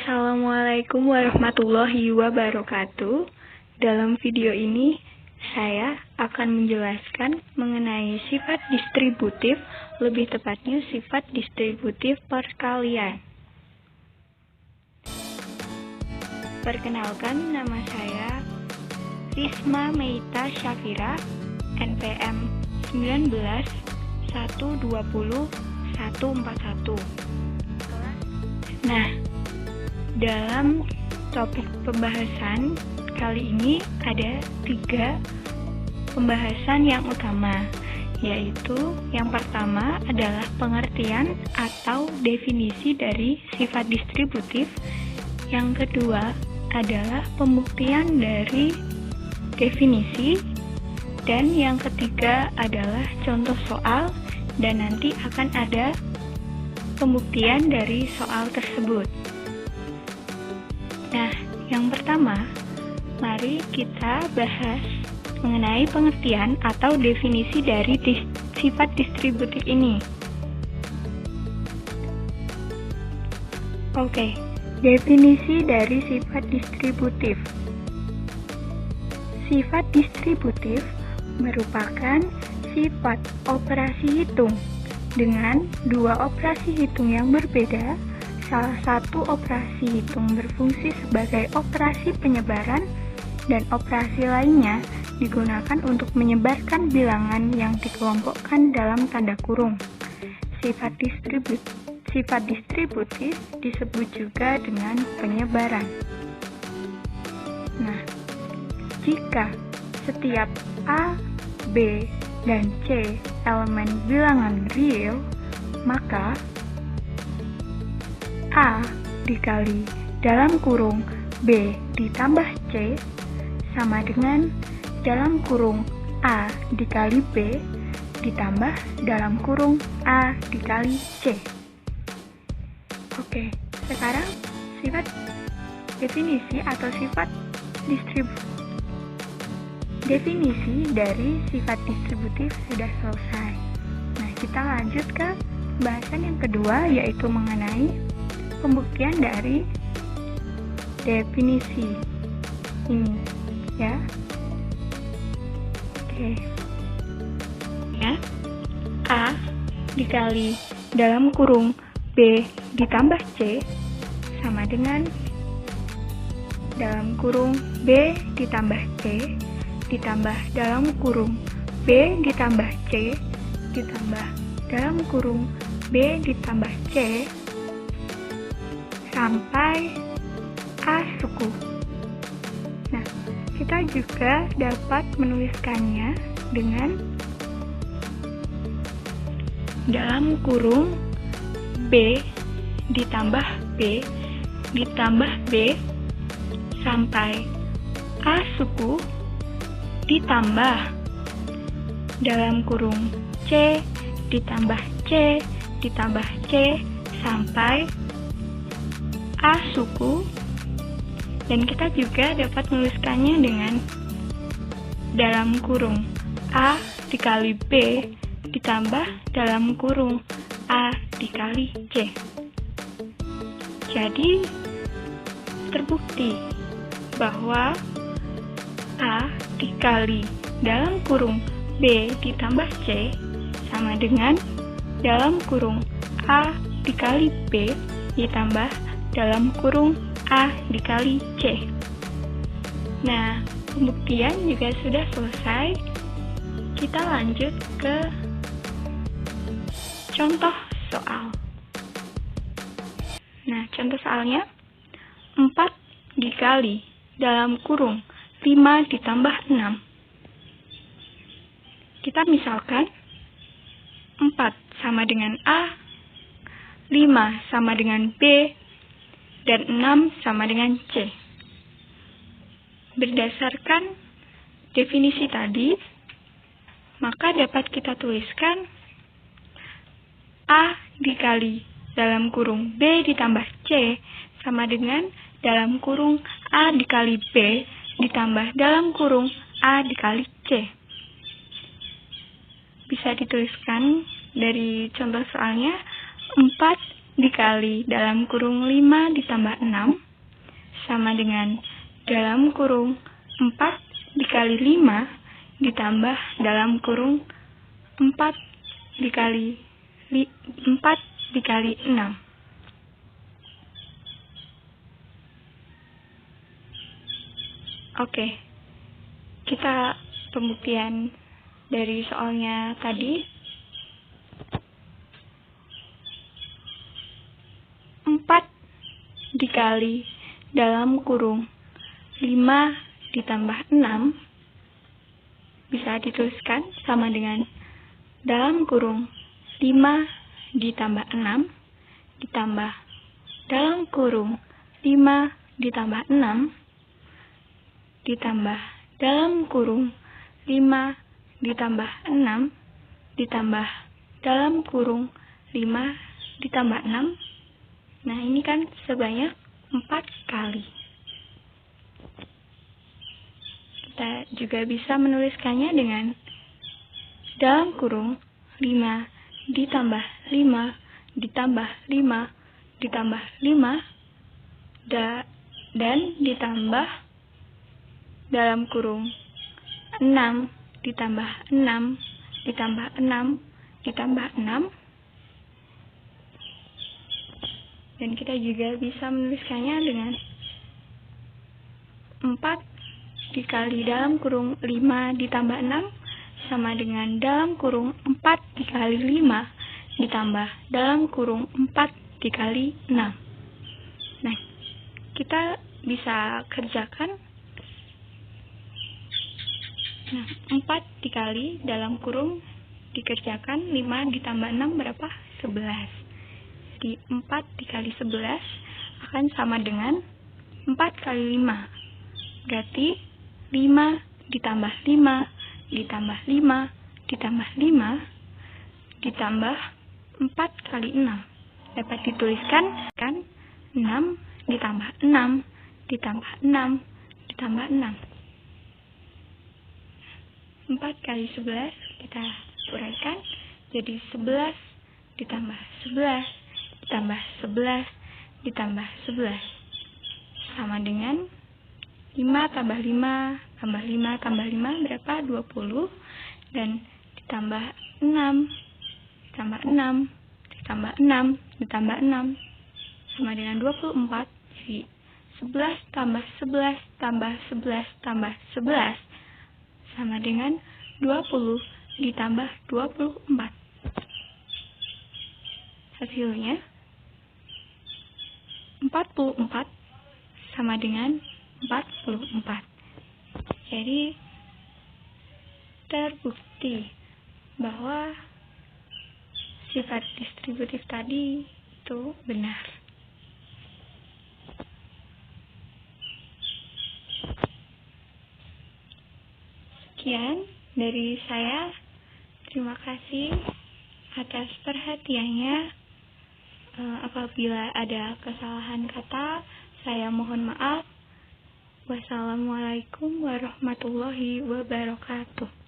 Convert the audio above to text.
Assalamualaikum warahmatullahi wabarakatuh. Dalam video ini, saya akan menjelaskan mengenai sifat distributif, lebih tepatnya sifat distributif perkalian. Perkenalkan, nama saya Risma Meita Syafira, NPM 19 120 141. Nah, dalam topik pembahasan kali ini ada 3 pembahasan yang utama, yaitu yang pertama adalah pengertian atau definisi dari sifat distributif, yang kedua adalah pembuktian dari definisi, dan yang ketiga adalah contoh soal, dan nanti akan ada pembuktian dari soal tersebut. Nah, yang pertama, mari kita bahas mengenai pengertian atau definisi dari sifat distributif ini. Oke, definisi dari sifat distributif. Sifat distributif merupakan sifat operasi hitung dengan 2 operasi hitung yang berbeda. Salah satu operasi hitung berfungsi sebagai operasi penyebaran dan operasi lainnya digunakan untuk menyebarkan bilangan yang dikelompokkan dalam tanda kurung. Sifat distributif disebut juga dengan penyebaran. Nah, jika setiap A, B, dan C elemen bilangan real, maka A dikali dalam kurung B ditambah C sama dengan dalam kurung A dikali B ditambah dalam kurung A dikali C. Oke, sekarang sifat definisi atau sifat distributif. Definisi dari sifat distributif sudah selesai. Nah, kita lanjut ke bahasan yang kedua, yaitu mengenai pembuktian dari definisi ini, ya. Oke. Ya. A dikali dalam kurung B ditambah C sama dengan dalam kurung B ditambah C ditambah dalam kurung B ditambah C ditambah dalam kurung B ditambah C sampai A suku. Nah, kita juga dapat menuliskannya dengan dalam kurung B ditambah B ditambah B sampai A suku ditambah dalam kurung C ditambah C ditambah C sampai A suku, dan kita juga dapat menuliskannya dengan dalam kurung A dikali B ditambah dalam kurung A dikali C. Jadi terbukti bahwa A dikali dalam kurung B ditambah C sama dengan dalam kurung A dikali B ditambah dalam kurung A dikali C. Nah, pembuktian juga sudah selesai. Kita lanjut ke contoh soal. Nah, contoh soalnya 4 dikali dalam kurung 5 ditambah 6. Kita misalkan 4 sama dengan A, 5 sama dengan B, dan 6 sama dengan C. Berdasarkan definisi tadi, maka dapat kita tuliskan A dikali dalam kurung B ditambah C sama dengan dalam kurung A dikali B ditambah dalam kurung A dikali C. Bisa dituliskan dari contoh soalnya 4 dikali dalam kurung 5 ditambah 6 sama dengan dalam kurung 4 dikali 5 ditambah dalam kurung 4 dikali 4 dikali 6. Oke, kita pembuktian dari soalnya tadi. 4 dikali dalam kurung 5 ditambah 6 bisa dituliskan sama dengan dalam kurung 5 ditambah 6 ditambah dalam kurung 5 ditambah 6 ditambah dalam kurung 5 ditambah 6 ditambah dalam kurung 5 ditambah 6. Nah, ini kan sebanyak 4 kali. Kita juga bisa menuliskannya dengan dalam kurung 5 ditambah 5 ditambah 5 ditambah 5 dan ditambah dalam kurung 6 ditambah 6 ditambah 6 ditambah 6. Dan kita juga bisa menuliskannya dengan 4 dikali dalam kurung 5 ditambah 6 sama dengan dalam kurung 4 dikali 5 ditambah dalam kurung 4 dikali 6. Nah, kita bisa kerjakan. Nah, 4 dikali dalam kurung dikerjakan 5 ditambah 6 berapa? 11. Jadi 4 dikali 11 akan sama dengan 4 kali 5. Berarti 5 ditambah 5 ditambah 5 ditambah 5 ditambah 4 kali 6. Dapat dituliskan kan 6 ditambah 6 ditambah 6 ditambah 6. 4 kali 11 kita uraikan jadi 11 ditambah 11 ditambah 11 ditambah 11 sama dengan 5 tambah 5 tambah 5 tambah 5 berapa? 20 dan ditambah 6 ditambah 6 ditambah 6 ditambah 6 sama dengan 24. Jadi 11 tambah 11 tambah 11 tambah 11 sama dengan 20 ditambah 24. Hasilnya 44 sama dengan 44. Jadi terbukti bahwa sifat distributif tadi itu benar. Sekian dari saya. Terima kasih atas perhatiannya. Apabila ada kesalahan kata, saya mohon maaf. Wassalamualaikum warahmatullahi wabarakatuh.